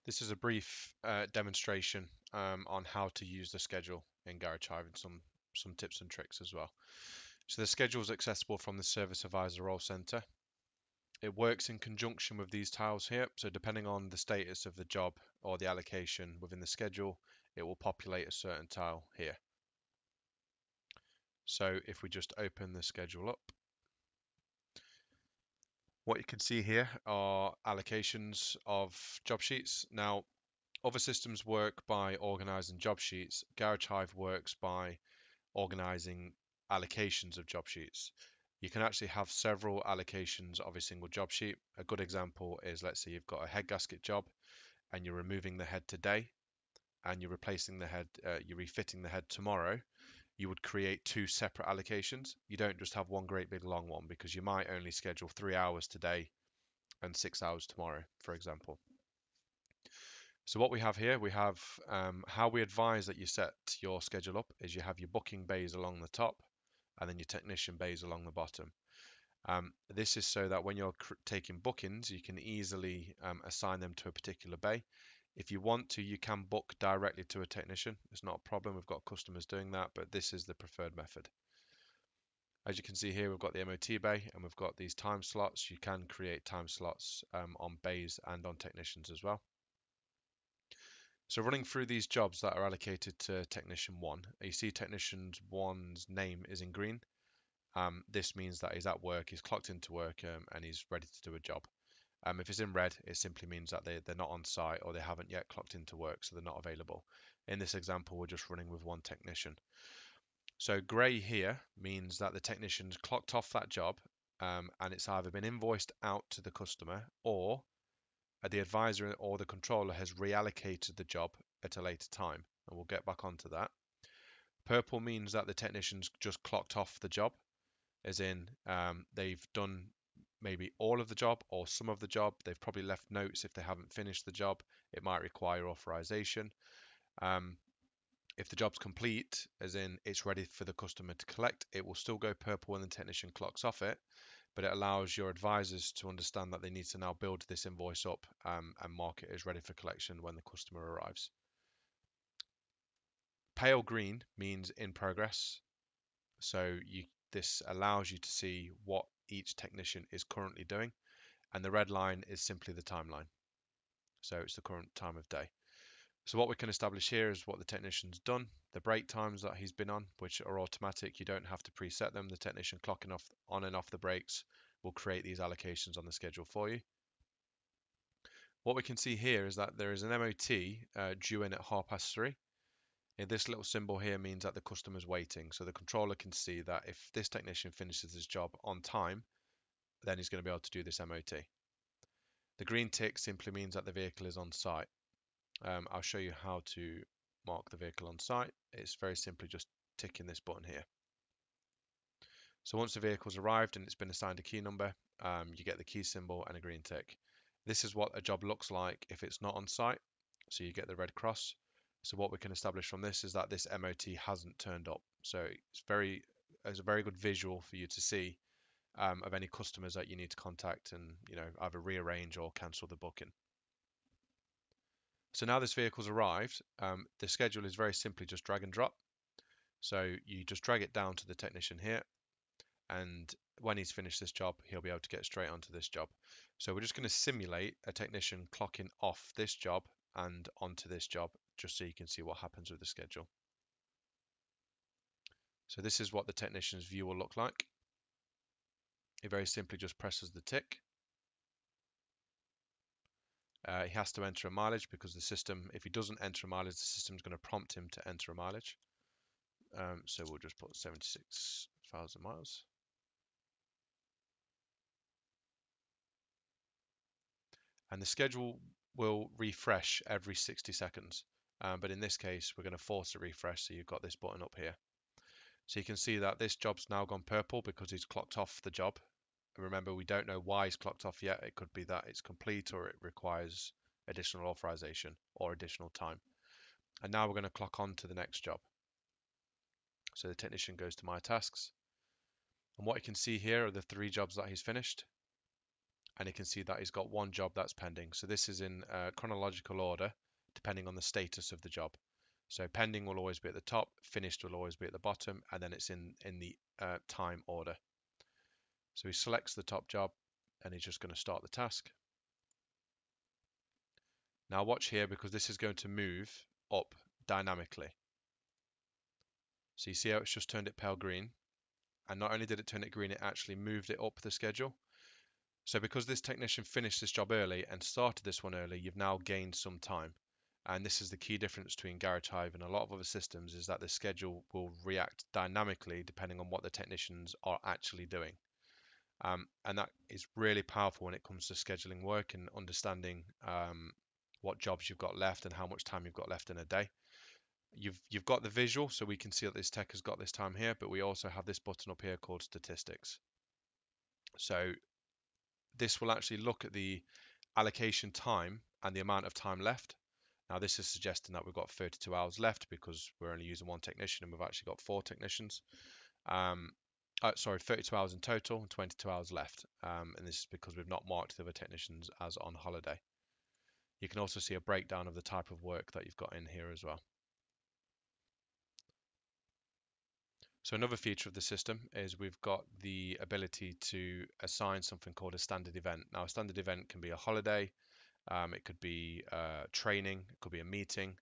This is a brief demonstration on how to use the schedule in Garage Hive and some tips and tricks as well. So the schedule is accessible from the Service Advisor Role Center. It works in conjunction with these tiles here. So depending on the status of the job or the allocation within the schedule, it will populate a certain tile here. So if we just open the schedule up, what you can see here are allocations of job sheets. Now, other systems work by organizing job sheets. Garage Hive works by organizing allocations of job sheets. You can actually have several allocations of a single job sheet. A good example is, let's say you've got a head gasket job and you're removing the head today and you're replacing the head, you're refitting the head tomorrow. You would create two separate allocations. You don't just have one great big long one because you might only schedule 3 hours today and 6 hours tomorrow, for example. So what we have here, we have how we advise that you set your schedule up is you have your booking bays along the top and then your technician bays along the bottom. This is so that when you're taking bookings, you can easily assign them to a particular bay. If you want to, you can book directly to a technician. It's not a problem. We've got customers doing that, but this is the preferred method. As you can see here, we've got the MOT bay and we've got these time slots. You can create time slots on bays and on technicians as well. So running through these jobs that are allocated to Technician 1, you see Technician 1's name is in green. This means that he's at work, he's clocked into work, and he's ready to do a job. If it's in red, it simply means that they're not on site or they haven't yet clocked into work, so they're not available. In this example, we're just running with one technician. So grey here means that the technician's clocked off that job, and it's either been invoiced out to the customer or the advisor or the controller has reallocated the job at a later time, and we'll get back onto that. Purple means that the technician's just clocked off the job, as in they've done maybe all of the job or some of the job. They've probably left notes if they haven't finished the job. It might require authorization. If the job's complete, as in it's ready for the customer to collect, it will still go purple when the technician clocks off it, but it allows your advisors to understand that they need to now build this invoice up and mark it as ready for collection when the customer arrives. Pale green means in progress, so this allows you to see what each technician is currently doing, and the red line is simply the timeline, so it's the current time of day. So what we can establish here is what the technician's done, the break times that he's been on, which are automatic. You don't have to preset them. The technician clocking off on and off the breaks will create these allocations on the schedule for you. What we can see here is that there is an MOT due in at 3:30. And this little symbol here means that the customer's waiting. So the controller can see that if this technician finishes his job on time, then he's going to be able to do this MOT. The green tick simply means that the vehicle is on site. I'll show you how to mark the vehicle on site. It's very simply just ticking this button here. So once the vehicle's arrived and it's been assigned a key number, you get the key symbol and a green tick. This is what a job looks like if it's not on site. So you get the red cross. So what we can establish from this is that this MOT hasn't turned up. So it's a very good visual for you to see of any customers that you need to contact and either rearrange or cancel the booking. So now this vehicle's arrived, the schedule is very simply just drag and drop. So you just drag it down to the technician here, and when he's finished this job, he'll be able to get straight onto this job. So we're just going to simulate a technician clocking off this job and onto this job, just so you can see what happens with the schedule. So this is what the technician's view will look like. He very simply just presses the tick. He has to enter a mileage because the system, if he doesn't enter a mileage, the system's going to prompt him to enter a mileage. So we'll just put 76,000 miles. And the schedule will refresh every 60 seconds. But in this case, we're going to force a refresh, so you've got this button up here. So you can see that this job's now gone purple because he's clocked off the job. And remember, we don't know why he's clocked off yet. It could be that it's complete or it requires additional authorization or additional time. And now we're going to clock on to the next job. So the technician goes to My Tasks. And what you can see here are the 3 jobs that he's finished. and you can see that he's got one job that's pending. So this is in chronological order, depending on the status of the job. So pending will always be at the top, finished will always be at the bottom, and then it's in the time order. So he selects the top job, and he's just going to start the task. Now watch here, because this is going to move up dynamically. So you see how it's just turned it pale green, and not only did it turn it green, it actually moved it up the schedule. So because this technician finished this job early and started this one early, you've now gained some time. And this is the key difference between Garage Hive and a lot of other systems, is that the schedule will react dynamically depending on what the technicians are actually doing. And that is really powerful when it comes to scheduling work and understanding what jobs you've got left and how much time you've got left in a day. You've got the visual, so we can see that this tech has got this time here, but we also have this button up here called statistics. So this will actually look at the allocation time and the amount of time left. Now this is suggesting that we've got 32 hours left because we're only using one technician and we've actually got 4 technicians. Sorry, 32 hours in total and 22 hours left. And this is because we've not marked the other technicians as on holiday. You can also see a breakdown of the type of work that you've got in here as well. So another feature of the system is we've got the ability to assign something called a standard event. Now a standard event can be a holiday, it could be training, it could be a meeting,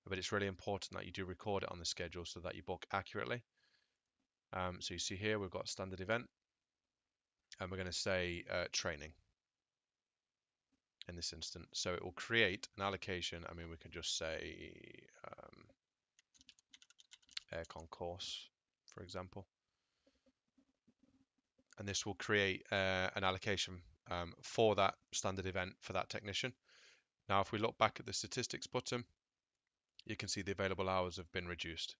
but it's really important that you do record it on the schedule so that you book accurately. So you see here we've got standard event, and we're going to say training in this instance. So it will create an allocation. I mean, we can just say aircon course, for example. And this will create an allocation for that standard event for that technician. Now, if we look back at the statistics button, you can see the available hours have been reduced.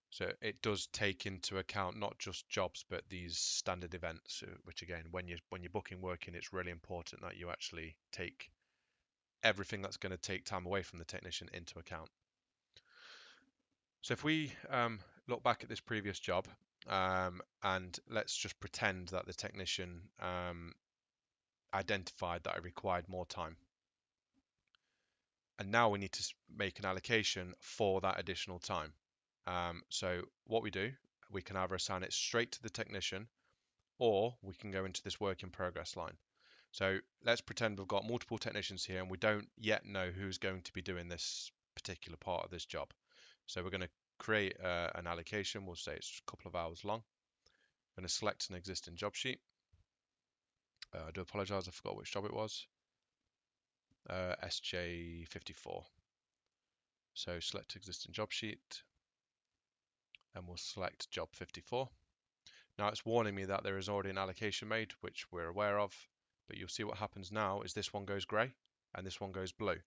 So it does take into account not just jobs, but these standard events, which again, when you're booking work in, it's really important that you actually take everything that's going to take time away from the technician into account. So if we look back at this previous job, and let's just pretend that the technician identified that it required more time. And now we need to make an allocation for that additional time. So what we do, we can either assign it straight to the technician, or we can go into this work in progress line. So let's pretend we've got multiple technicians here and we don't yet know who's going to be doing this particular part of this job. So we're going to create an allocation. We'll say it's a couple of hours long. I'm going to select an existing job sheet. I do apologize, I forgot which job it was. SJ54. So select existing job sheet, and we'll select job 54. Now it's warning me that there is already an allocation made, which we're aware of, but you'll see what happens now is this one goes grey and this one goes blue.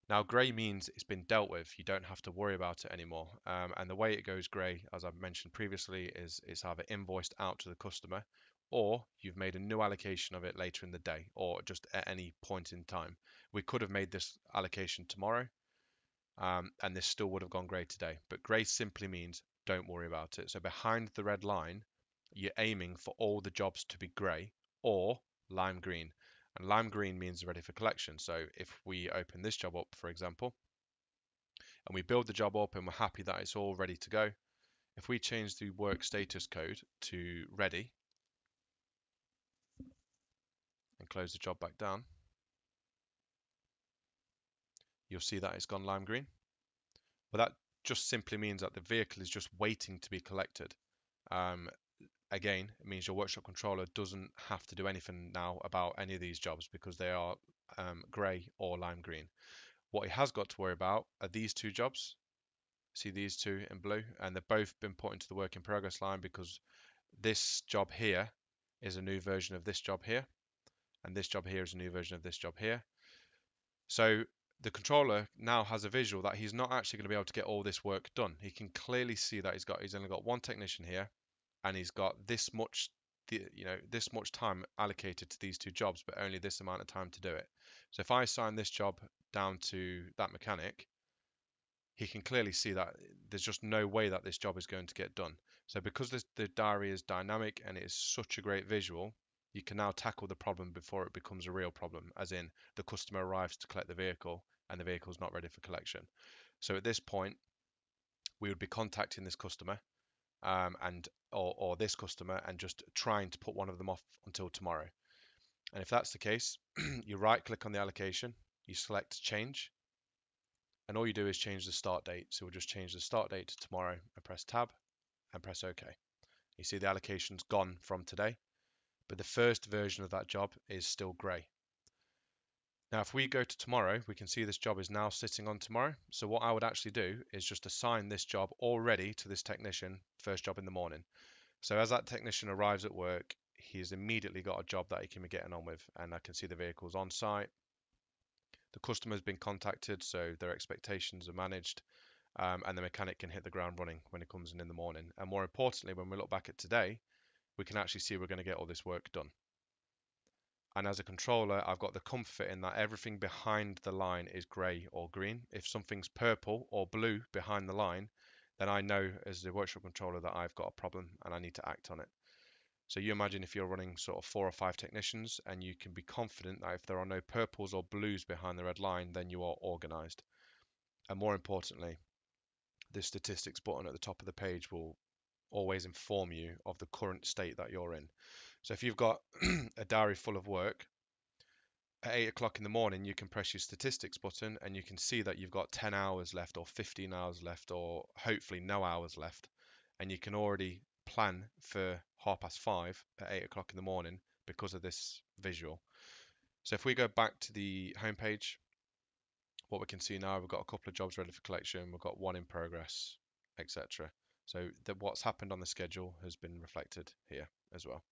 Now grey means it's been dealt with, you don't have to worry about it anymore. And the way it goes grey, as I've mentioned previously, is it's either invoiced out to the customer, or you've made a new allocation of it later in the day, or just at any point in time. We could have made this allocation tomorrow, and this still would have gone grey today. But grey simply means don't worry about it. So behind the red line, you're aiming for all the jobs to be grey or lime green. And lime green means ready for collection. So if we open this job up, for example, and we build the job up and we're happy that it's all ready to go, if we change the work status code to ready and close the job back down, you'll see that it's gone lime green. But that just simply means that the vehicle is just waiting to be collected. Again, it means your workshop controller doesn't have to do anything now about any of these jobs because they are grey or lime green. What he has got to worry about are these two jobs. See these two in blue, and they've both been put into the work in progress line because this job here is a new version of this job here, and this job here is a new version of this job here. So the controller now has a visual that he's not actually going to be able to get all this work done. He can clearly see that he's only got one technician here, and he's got this much this much time allocated to these two jobs, but only this amount of time to do it. So if I assign this job down to that mechanic, he can clearly see that there's just no way that this job is going to get done. So because the diary is dynamic and it is such a great visual, You can now tackle the problem before it becomes a real problem, as in the customer arrives to collect the vehicle and the vehicle is not ready for collection. So at this point, we would be contacting this customer and or this customer and just trying to put one of them off until tomorrow. And if that's the case, you right click on the allocation, you select change, and all you do is change the start date. So we'll just change the start date to tomorrow and press tab and press OK. You see the allocation's gone from today, but the first version of that job is still grey. Now, if we go to tomorrow, we can see this job is now sitting on tomorrow. So what I would actually do is just assign this job already to this technician, first job in the morning. So as that technician arrives at work, he's immediately got a job that he can be getting on with, and I can see the vehicles on site. The customer's been contacted, so their expectations are managed, and the mechanic can hit the ground running when he comes in the morning. And more importantly, when we look back at today, we can actually see we're going to get all this work done. And as a controller, I've got the comfort in that everything behind the line is grey or green. If something's purple or blue behind the line, then I know as the workshop controller that I've got a problem and I need to act on it. So you imagine if you're running sort of 4 or 5 technicians and you can be confident that if there are no purples or blues behind the red line, then you are organized. And more importantly, the statistics button at the top of the page will always inform you of the current state that you're in. So if you've got a diary full of work, at 8 o'clock in the morning, you can press your statistics button and you can see that you've got 10 hours left or 15 hours left or hopefully no hours left. And you can already plan for 5:30 at 8 o'clock in the morning because of this visual. So if we go back to the home page, what we can see now, we've got a couple of jobs ready for collection, we've got one in progress, etc. So what's happened on the schedule has been reflected here as well.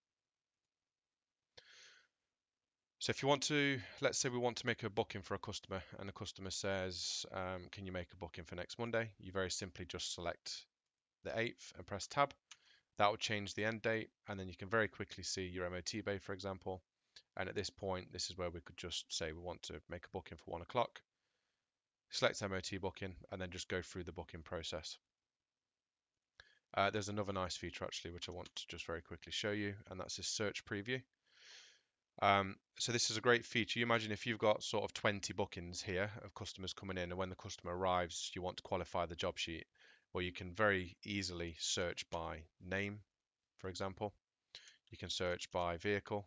So if you want to, let's say we want to make a booking for a customer and the customer says, can you make a booking for next Monday? You very simply just select the 8th and press tab. That will change the end date, and then you can very quickly see your MOT bay, for example. And at this point, this is where we could just say we want to make a booking for 1 o'clock. Select MOT booking, and then just go through the booking process. There's another nice feature actually, which I want to just very quickly show you, and that's this search preview. So this is a great feature. You imagine if you've got sort of 20 bookings here of customers coming in, and when the customer arrives, you want to qualify the job sheet. Well, you can very easily search by name, for example. You can search by vehicle.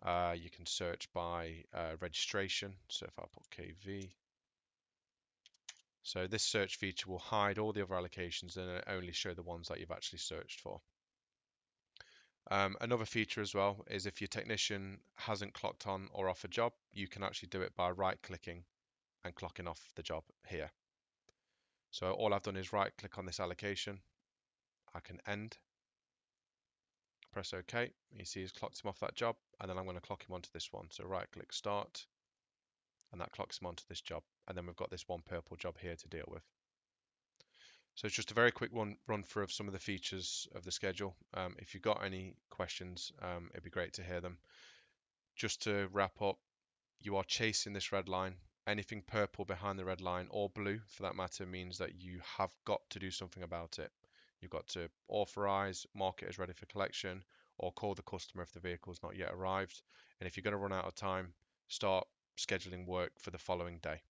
You can search by registration. So if I put KV. So this search feature will hide all the other allocations and only show the ones that you've actually searched for. Another feature as well is if your technician hasn't clocked on or off a job, you can actually do it by right clicking and clocking off the job here. So all I've done is right click on this allocation. I can end, press OK. You see he's clocked him off that job, and then I'm going to clock him onto this one. So right click start, and that clocks him onto this job. And then we've got this one purple job here to deal with. So it's just a very quick run through of some of the features of the schedule. If you've got any questions, it'd be great to hear them. Just to wrap up, you are chasing this red line. Anything purple behind the red line, or blue for that matter, means that you have got to do something about it. You've got to authorize, mark it as ready for collection, or call the customer if the vehicle has not yet arrived. And if you're going to run out of time, start scheduling work for the following day.